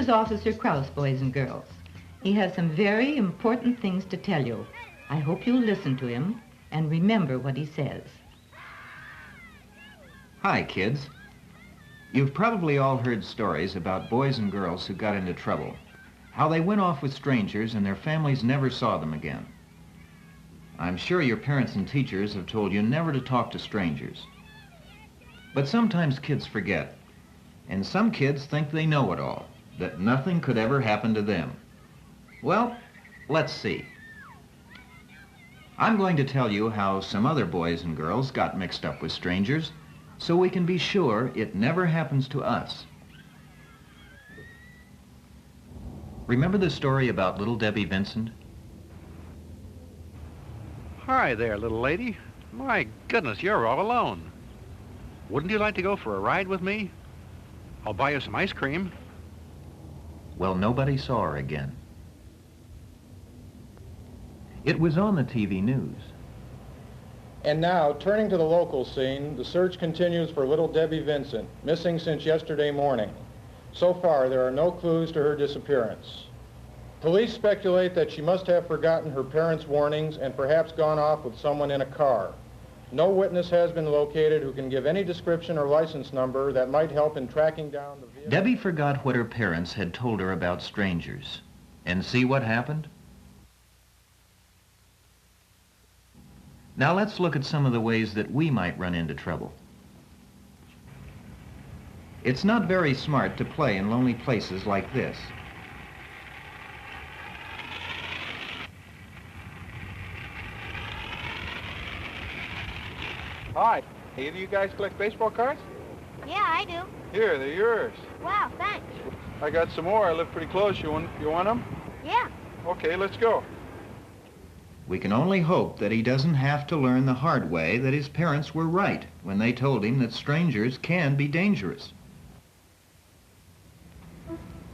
is Officer Kraus, boys and girls. He has some very important things to tell you. I hope you'll listen to him and remember what he says. Hi, kids. You've probably all heard stories about boys and girls who got into trouble, how they went off with strangers and their families never saw them again. I'm sure your parents and teachers have told you never to talk to strangers. But sometimes kids forget, and some kids think they know it all, that nothing could ever happen to them. Well, let's see. I'm going to tell you how some other boys and girls got mixed up with strangers, so we can be sure it never happens to us. Remember the story about little Debbie Vincent? Hi there, little lady. My goodness, you're all alone. Wouldn't you like to go for a ride with me? I'll buy you some ice cream. Well, nobody saw her again. It was on the TV news. And now, turning to the local scene, the search continues for little Debbie Vincent, missing since yesterday morning. So far, there are no clues to her disappearance. Police speculate that she must have forgotten her parents' warnings and perhaps gone off with someone in a car. No witness has been located who can give any description or license number that might help in tracking down the vehicle. Debbie forgot what her parents had told her about strangers. And see what happened? Now let's look at some of the ways that we might run into trouble. It's not very smart to play in lonely places like this. Hi. Hey, do you guys collect baseball cards? Yeah, I do. Here, they're yours. Wow, thanks. I got some more. I live pretty close. You want them? Yeah. Okay, let's go. We can only hope that he doesn't have to learn the hard way that his parents were right when they told him that strangers can be dangerous.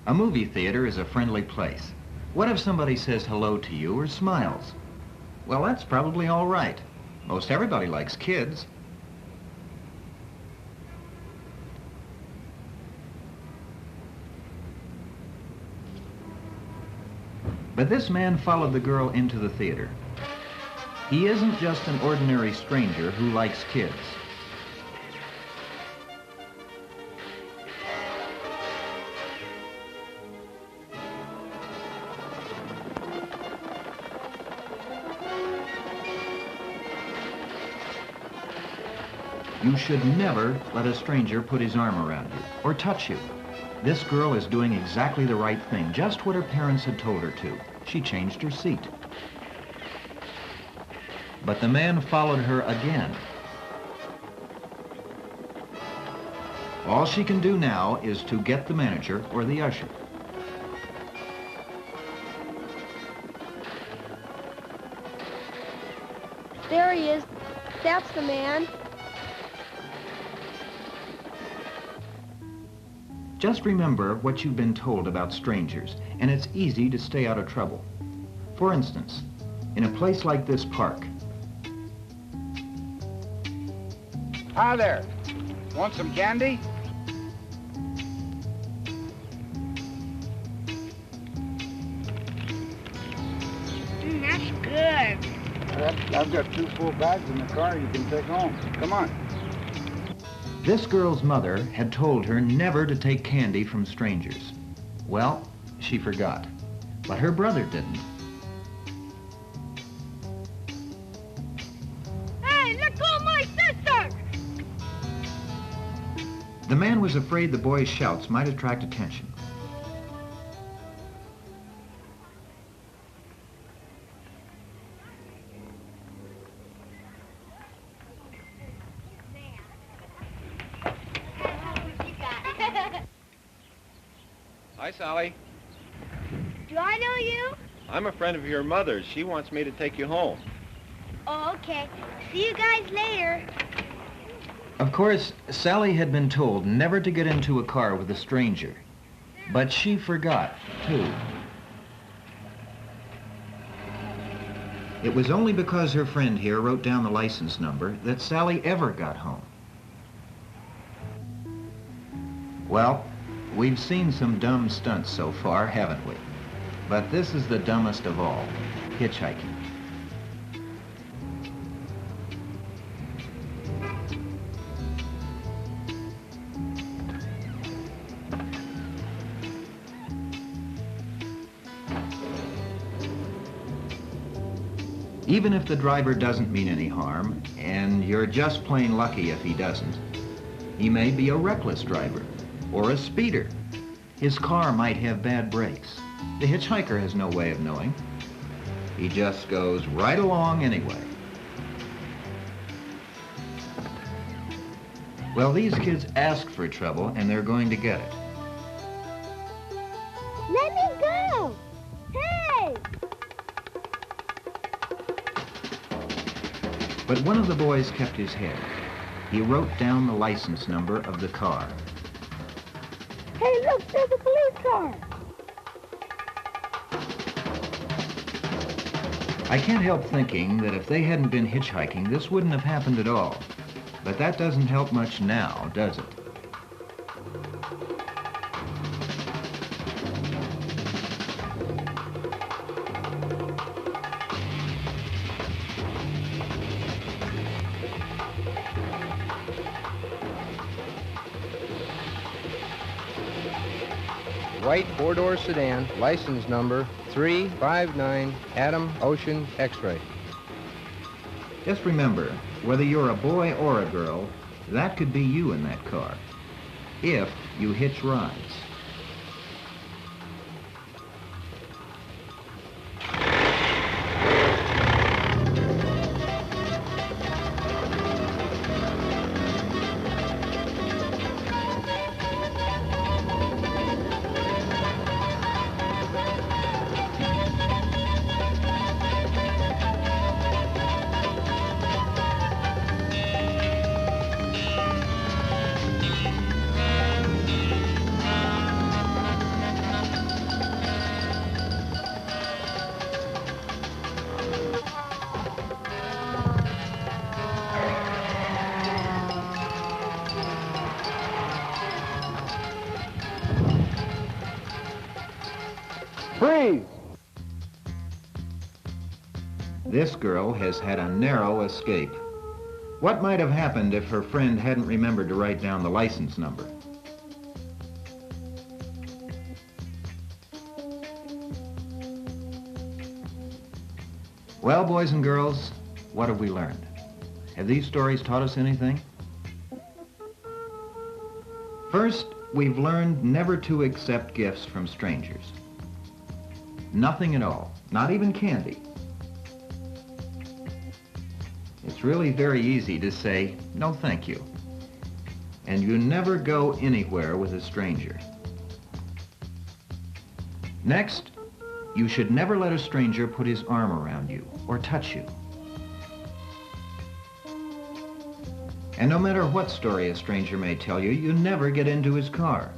A movie theater is a friendly place. What if somebody says hello to you or smiles? Well, that's probably all right. Most everybody likes kids. But this man followed the girl into the theater. He isn't just an ordinary stranger who likes kids. You should never let a stranger put his arm around you or touch you. This girl is doing exactly the right thing, just what her parents had told her to. She changed her seat. But the man followed her again. All she can do now is to get the manager or the usher. There he is. That's the man. Just remember what you've been told about strangers, and it's easy to stay out of trouble. For instance, in a place like this park. Hi there. Want some candy? That's good. I've got 2 full bags in the car you can take home. Come on. This girl's mother had told her never to take candy from strangers. Well, she forgot, but her brother didn't. Hey, let go of my sister! The man was afraid the boy's shouts might attract attention. Hi, Sally. Do I know you? I'm a friend of your mother's. She wants me to take you home. Oh, okay. See you guys later. Of course, Sally had been told never to get into a car with a stranger, but she forgot, too. It was only because her friend here wrote down the license number that Sally ever got home. Well, We've seen some dumb stunts so far, haven't we? But this is the dumbest of all, hitchhiking. Even if the driver doesn't mean any harm, and you're just plain lucky if he doesn't, he may be a reckless driver or a speeder. His car might have bad brakes. The hitchhiker has no way of knowing. He just goes right along anyway. Well, these kids asked for trouble, and they're going to get it. Let me go! Hey! But one of the boys kept his head. He wrote down the license number of the car. Hey, look, there's a police car! I can't help thinking that if they hadn't been hitchhiking, this wouldn't have happened at all. But that doesn't help much now, does it? White four-door sedan, license number 359 Adam Ocean X-ray. Just remember, whether you're a boy or a girl, that could be you in that car, if you hitch rides. Freeze! This girl has had a narrow escape. What might have happened if her friend hadn't remembered to write down the license number? Well, boys and girls, what have we learned? Have these stories taught us anything? First, we've learned never to accept gifts from strangers. Nothing at all, not even candy. It's really very easy to say, no thank you. And you never go anywhere with a stranger. Next, you should never let a stranger put his arm around you or touch you. And no matter what story a stranger may tell you, you never get into his car.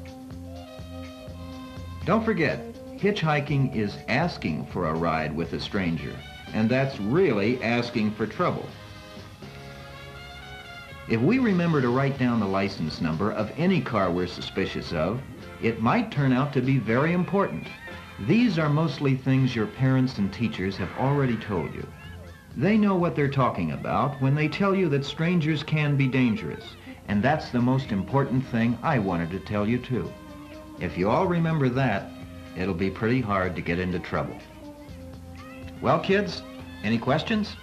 Don't forget, hitchhiking is asking for a ride with a stranger, and that's really asking for trouble. If we remember to write down the license number of any car we're suspicious of, it might turn out to be very important. These are mostly things your parents and teachers have already told you. They know what they're talking about when they tell you that strangers can be dangerous, and that's the most important thing I wanted to tell you too. If you all remember that, it'll be pretty hard to get into trouble. Well, kids, any questions?